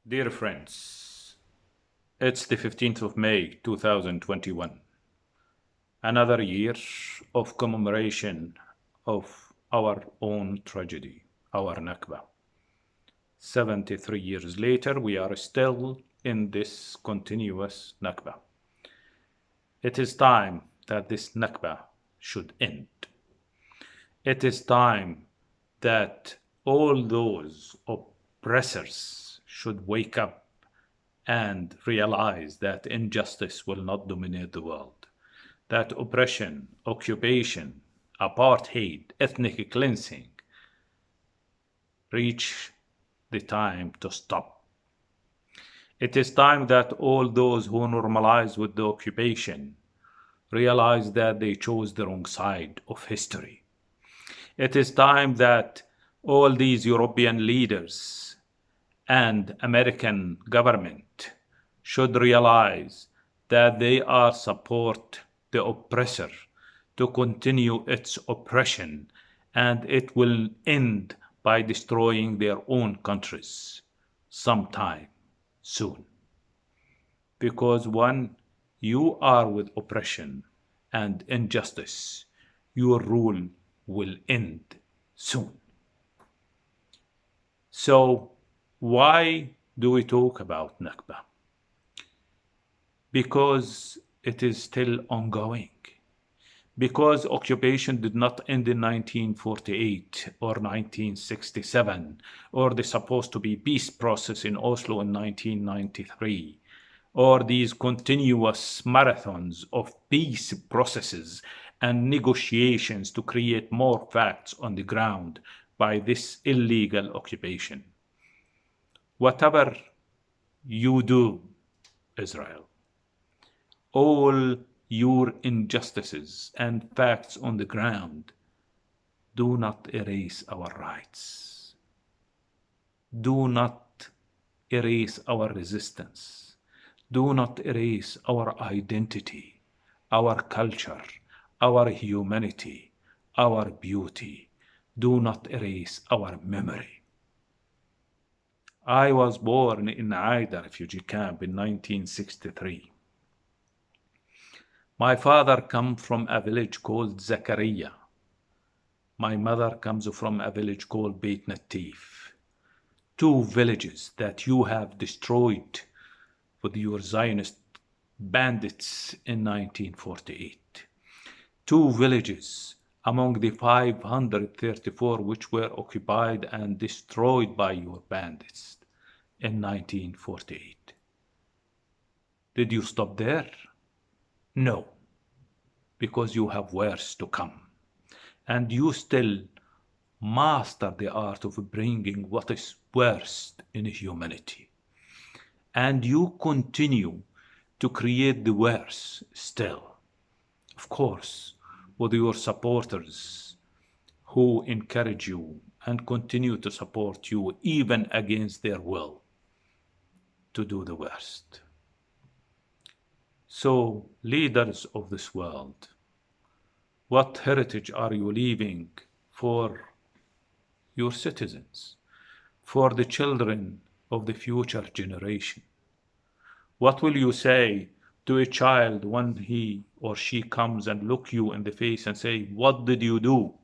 Dear friends, it's the 15th of May 2021, another year of commemoration of our own tragedy, our Nakba. 73 years later, we are still in this continuous Nakba. It is time that this Nakba should end. It is time that all those oppressors should wake up and realize that injustice will not dominate the world, that oppression, occupation, apartheid, ethnic cleansing reach the time to stop. It is time that all those who normalize with the occupation realize that they chose the wrong side of history. It is time that all these European leaders and American government should realize that they are support the oppressor to continue its oppression, and it will end by destroying their own countries sometime soon. Because when you are with oppression and injustice, your rule will end soon. So why do we talk about Nakba? Because it is still ongoing. Because occupation did not end in 1948 or 1967 or the supposed to be peace process in Oslo in 1993 or these continuous marathons of peace processes and negotiations to create more facts on the ground by this illegal occupation. Whatever you do, Israel, all your injustices and facts on the ground do not erase our rights. Do not erase our resistance. Do not erase our identity, our culture, our humanity, our beauty. Do not erase our memory. I was born in Aida refugee camp in 1963. My father comes from a village called Zakaria. My mother comes from a village called Beit Natif. Two villages that you have destroyed with your Zionist bandits in 1948. Two villages among the 534 which were occupied and destroyed by your bandits in 1948. Did you stop there? No, because you have worse to come. And you still master the art of bringing what is worst in humanity. And you continue to create the worst still. Of course, with your supporters who encourage you and continue to support you even against their will to do the worst. So, leaders of this world, what heritage are you leaving for your citizens, for the children of the future generation? What will you say to a child when he or she comes and look you in the face and say, what did you do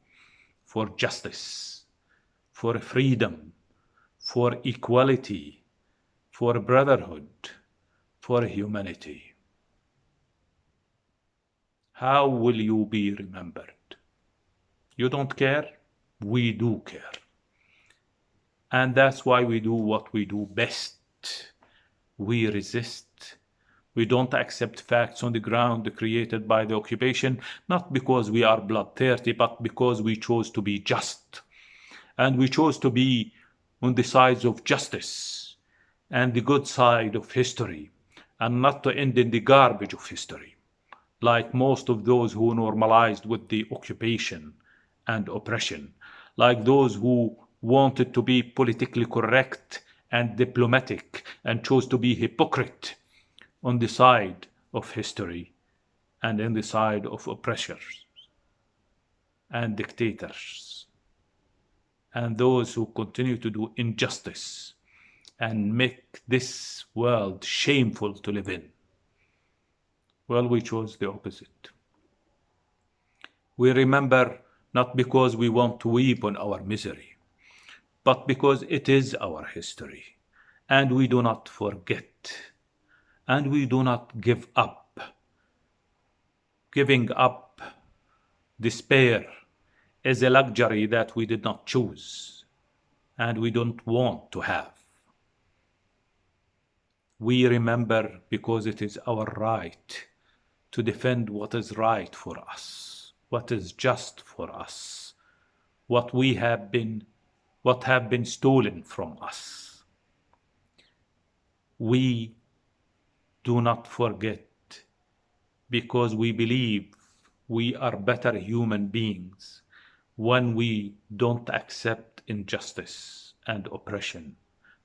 for justice, for freedom, for equality, for brotherhood, for humanity? How will you be remembered? You don't care? We do care. And that's why we do what we do best. We resist. We don't accept facts on the ground created by the occupation, not because we are bloodthirsty, but because we chose to be just. And we chose to be on the sides of justice and the good side of history, and not to end in the garbage of history, like most of those who normalized with the occupation and oppression, like those who wanted to be politically correct and diplomatic and chose to be hypocrite on the side of history and on the side of oppressors and dictators, and those who continue to do injustice and make this world shameful to live in. Well, we chose the opposite. We remember not because we want to weep on our misery, but because it is our history, and we do not forget, and we do not give up. Giving up, despair, is a luxury that we did not choose, and we don't want to have. We remember because it is our right to defend what is right for us, what is just for us, what have been stolen from us. We do not forget because we believe we are better human beings when we don't accept injustice and oppression,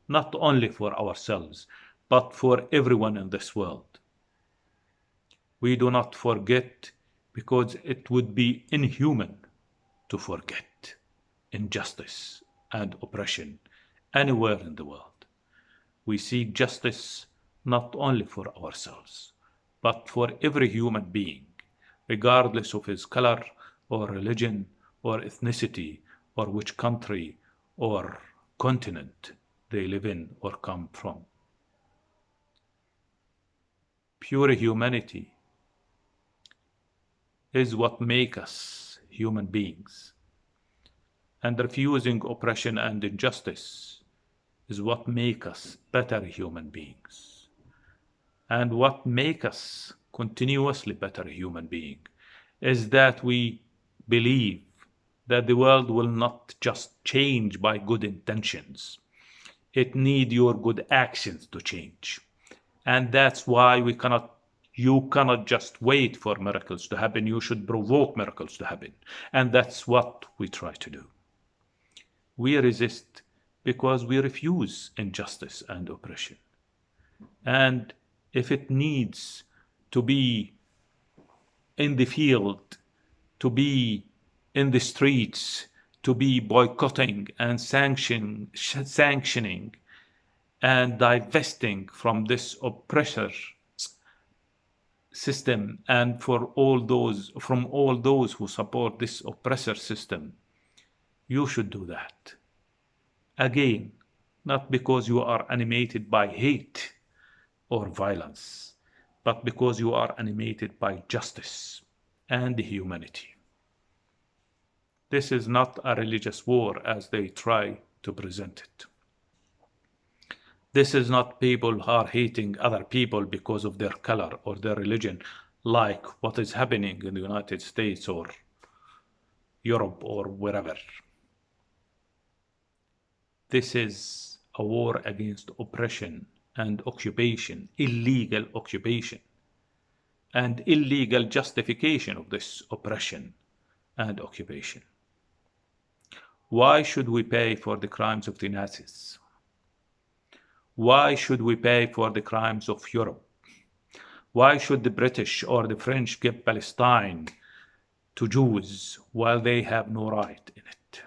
not only for ourselves, but for everyone in this world. We do not forget because it would be inhuman to forget injustice and oppression anywhere in the world. We seek justice not only for ourselves, but for every human being, regardless of his color or religion or ethnicity or which country or continent they live in or come from. Pure humanity is what makes us human beings, and refusing oppression and injustice is what makes us better human beings. And what makes us continuously better human being is that we believe that the world will not just change by good intentions. It needs your good actions to change. And that's why you cannot just wait for miracles to happen. You should provoke miracles to happen. And that's what we try to do. We resist because we refuse injustice and oppression. And if it needs to be in the field, to be in the streets, to be boycotting and sanctioning and divesting from this oppressor system and from all those who support this oppressor system, you should do that. Again, not because you are animated by hate or violence, but because you are animated by justice and humanity. This is not a religious war as they try to present it. This is not people who are hating other people because of their color or their religion, like what is happening in the United States or Europe or wherever. This is a war against oppression and occupation, illegal occupation, and illegal justification of this oppression and occupation. Why should we pay for the crimes of the Nazis? Why should we pay for the crimes of Europe? Why should the British or the French give Palestine to Jews while they have no right in it?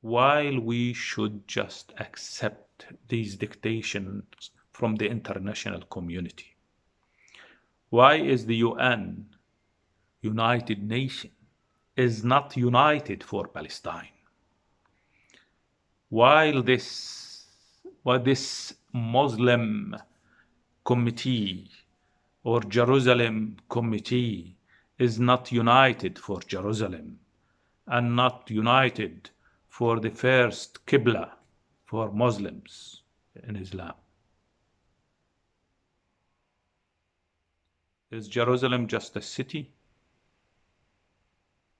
While we should just accept these dictations from the international community. Why is the UN, United Nations, is not united for Palestine? While this Muslim committee or Jerusalem committee is not united for Jerusalem and not united for the first Qibla for Muslims in Islam. Is Jerusalem just a city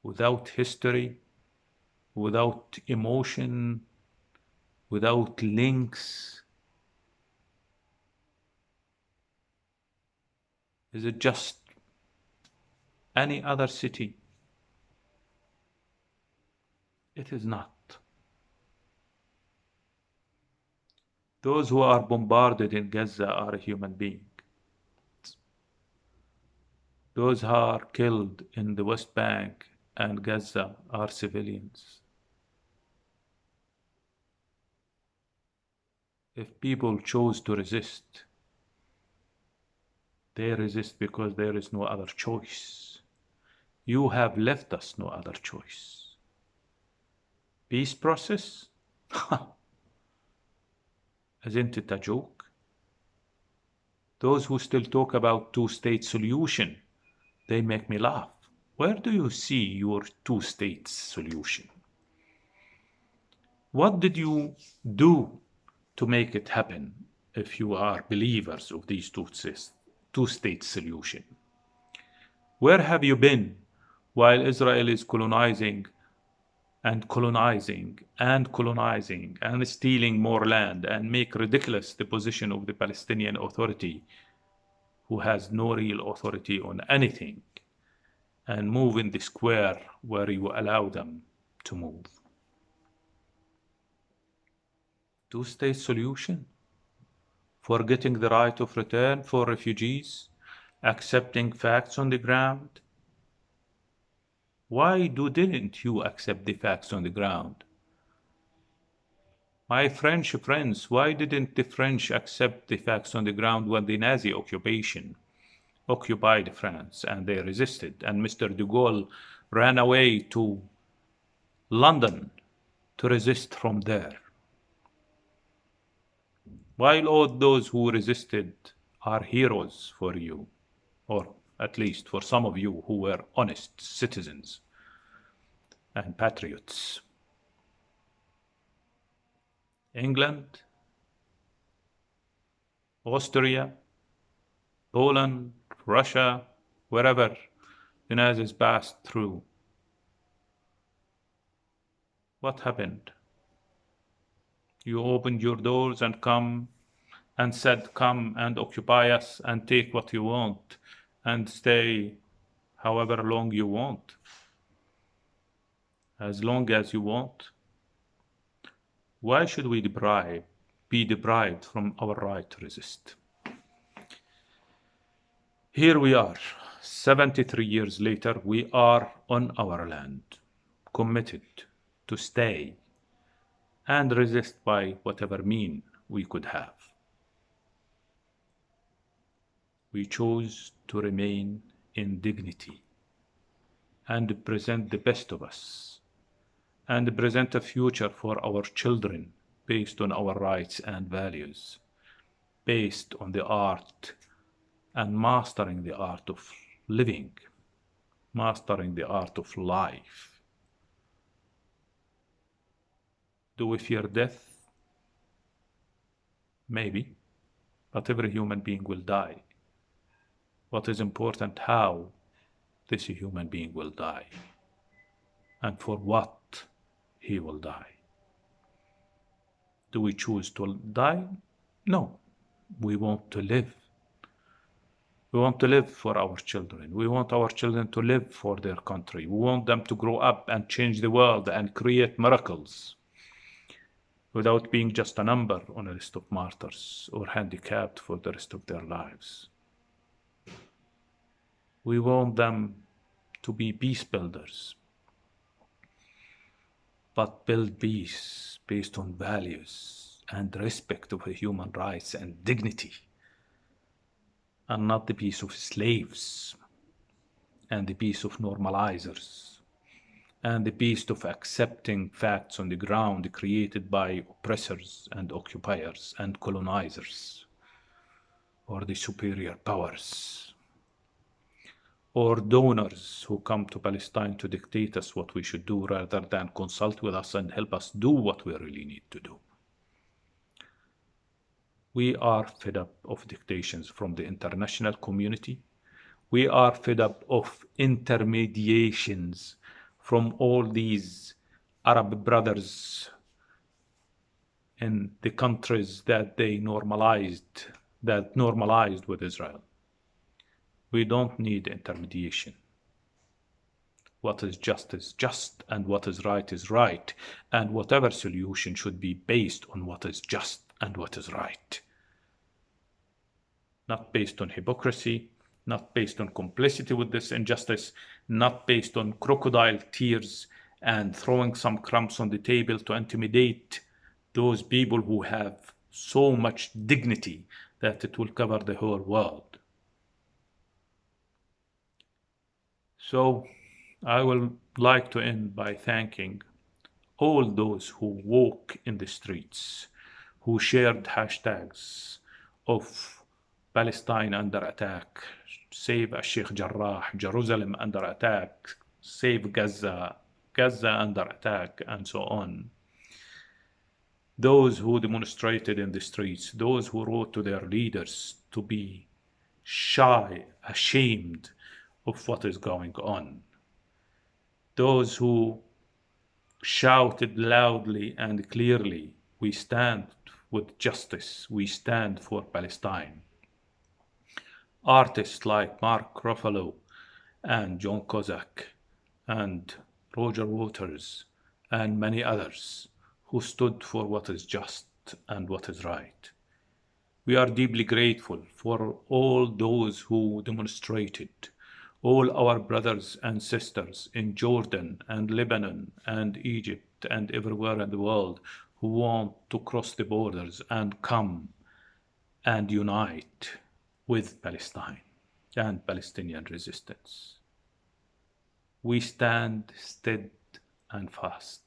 without history, without emotion, without links? Is it just any other city? It is not. Those who are bombarded in Gaza are human beings. Those who are killed in the West Bank and Gaza are civilians. If people chose to resist, they resist because there is no other choice. You have left us no other choice. Peace process? Isn't it a joke? Those who still talk about two-state solution, they make me laugh. Where do you see your two-state solution? What did you do to make it happen if you are believers of these two-state solution? Where have you been while Israel is colonizing and colonizing and colonizing and stealing more land and make ridiculous the position of the Palestinian Authority, who has no real authority on anything, and move in the square where you allow them to move? Two-state solution? Forgetting the right of return for refugees? Accepting facts on the ground? Why didn't you accept the facts on the ground? My French friends, why didn't the French accept the facts on the ground when the Nazi occupation occupied France and they resisted, and Mr. de Gaulle ran away to London to resist from there? While all those who resisted are heroes for you, or at least for some of you who were honest citizens and patriots. England, Austria, Poland, Russia, wherever the Nazis passed through. What happened? You opened your doors and come and said, come and occupy us and take what you want and stay however long you want, as long as you want. Why should we be deprived from our right to resist? Here we are, 73 years later, we are on our land, committed to stay and resist by whatever mean we could have. We chose to remain in dignity and present the best of us and present a future for our children based on our rights and values, based on the art and mastering the art of living, mastering the art of life. Do we fear death? Maybe, but every human being will die. What is important, how this human being will die, and for what he will die. Do we choose to die? No, we want to live. We want to live for our children. We want our children to live for their country. We want them to grow up and change the world and create miracles without being just a number on a list of martyrs or handicapped for the rest of their lives. We want them to be peace builders, but build peace based on values and respect of human rights and dignity, and not the peace of slaves and the peace of normalizers and the peace of accepting facts on the ground created by oppressors and occupiers and colonizers, or the superior powers, or donors who come to Palestine to dictate us what we should do rather than consult with us and help us do what we really need to do. We are fed up of dictations from the international community. We are fed up of intermediations from all these Arab brothers in the countries that normalized with Israel. We don't need intermediation. What is just, and what is right, and whatever solution should be based on what is just and what is right. Not based on hypocrisy, not based on complicity with this injustice, not based on crocodile tears and throwing some crumbs on the table to intimidate those people who have so much dignity that it will cover the whole world. So I will like to end by thanking all those who walk in the streets, who shared hashtags of Palestine under attack, save Sheikh Jarrah, Jerusalem under attack, save Gaza, Gaza under attack, and so on. Those who demonstrated in the streets, those who wrote to their leaders to be shy, ashamed of what is going on. Those who shouted loudly and clearly, we stand with justice, we stand for Palestine. Artists like Mark Ruffalo and John Kozak and Roger Waters and many others who stood for what is just and what is right. We are deeply grateful for all those who demonstrated, all our brothers and sisters in Jordan and Lebanon and Egypt and everywhere in the world who want to cross the borders and come and unite with Palestine and Palestinian resistance. We stand stead and fast.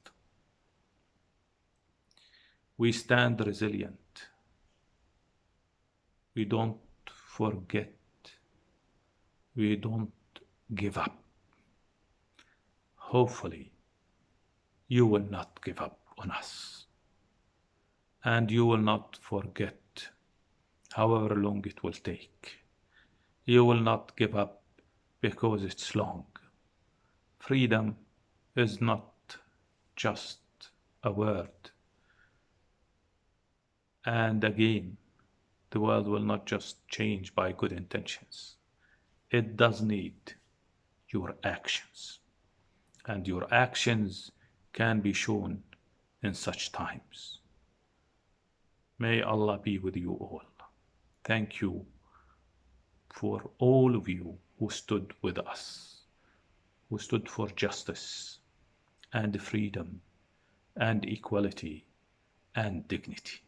We stand resilient. We don't forget. We don't give up. Hopefully, you will not give up on us. And you will not forget, however long it will take. You will not give up because it's long. Freedom is not just a word. And again, the world will not just change by good intentions. It does need your actions. And your actions can be shown in such times. May Allah be with you all. Thank you for all of you who stood with us, who stood for justice and freedom and equality and dignity.